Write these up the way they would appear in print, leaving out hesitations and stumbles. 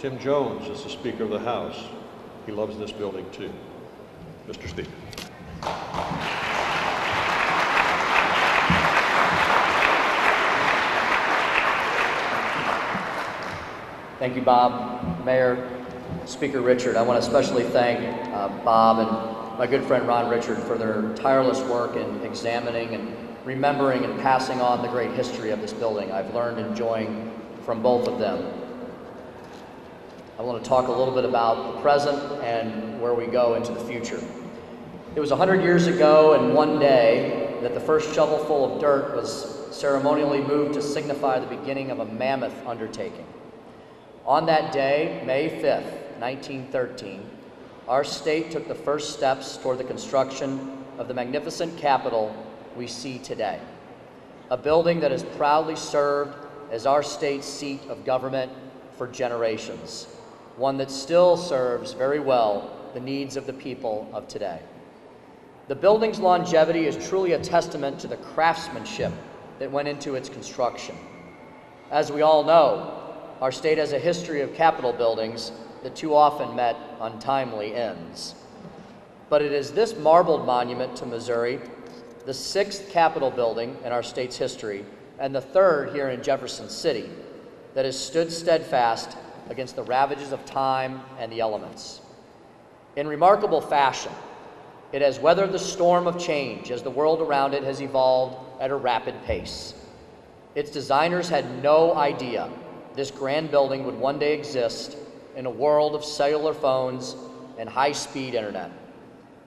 Tim Jones is the Speaker of the House. He loves this building too. Mr. Speaker. Thank you, Bob. Mayor, Speaker Richard, I want to especially thank Bob and my good friend Ron Richard for their tireless work in examining and remembering and passing on the great history of this building. I've learned and enjoying from both of them. I want to talk a little bit about the present and where we go into the future. It was 100 years ago and one day that the first shovelful of dirt was ceremonially moved to signify the beginning of a mammoth undertaking. On that day, May 5th, 1913, our state took the first steps toward the construction of the magnificent Capitol we see today, a building that has proudly served as our state's seat of government for generations, one that still serves very well the needs of the people of today. The building's longevity is truly a testament to the craftsmanship that went into its construction. As we all know, our state has a history of Capitol buildings that too often met untimely ends. But it is this marbled monument to Missouri, the 6th Capitol building in our state's history, and the 3rd here in Jefferson City, that has stood steadfast against the ravages of time and the elements. In remarkable fashion, it has weathered the storm of change as the world around it has evolved at a rapid pace. Its designers had no idea this grand building would one day exist in a world of cellular phones and high-speed internet.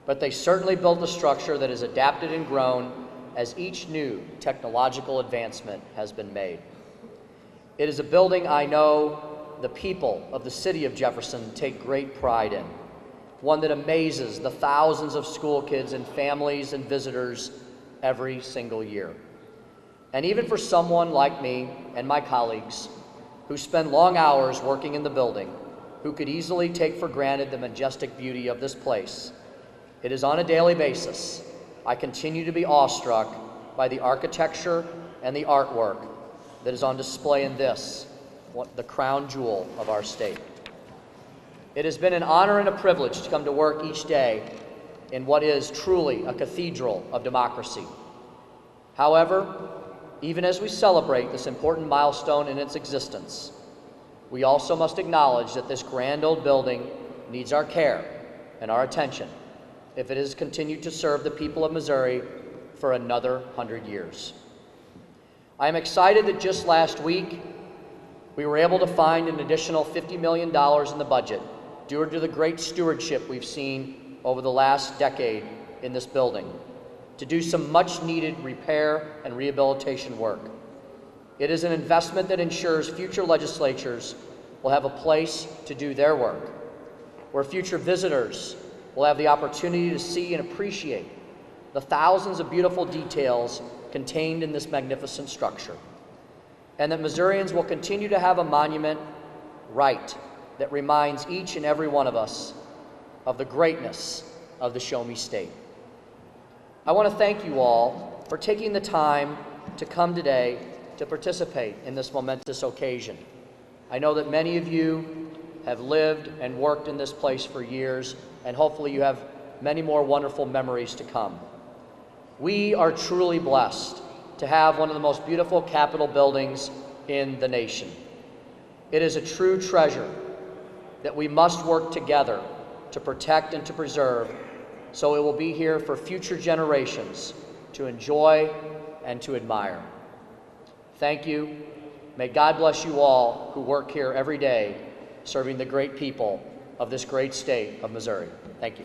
But they certainly built a structure that has adapted and grown as each new technological advancement has been made. It is a building I know the people of the city of Jefferson take great pride in, one that amazes the thousands of school kids and families and visitors every single year. And even for someone like me and my colleagues who spend long hours working in the building, who could easily take for granted the majestic beauty of this place, it is on a daily basis I continue to be awestruck by the architecture and the artwork that is on display in this, the crown jewel of our state. It has been an honor and a privilege to come to work each day in what is truly a cathedral of democracy. However, even as we celebrate this important milestone in its existence, we also must acknowledge that this grand old building needs our care and our attention if it has continued to serve the people of Missouri for another 100 years. I am excited that just last week, we were able to find an additional $50 million in the budget due to the great stewardship we've seen over the last decade in this building to do some much-needed repair and rehabilitation work. It is an investment that ensures future legislatures will have a place to do their work, where future visitors will have the opportunity to see and appreciate the thousands of beautiful details contained in this magnificent structure, and that Missourians will continue to have a monument right that reminds each and every one of us of the greatness of the Show Me State. I want to thank you all for taking the time to come today to participate in this momentous occasion. I know that many of you have lived and worked in this place for years, and hopefully you have many more wonderful memories to come. We are truly blessed to have one of the most beautiful Capitol buildings in the nation. It is a true treasure that we must work together to protect and to preserve, so it will be here for future generations to enjoy and to admire. Thank you. May God bless you all who work here every day serving the great people of this great state of Missouri. Thank you.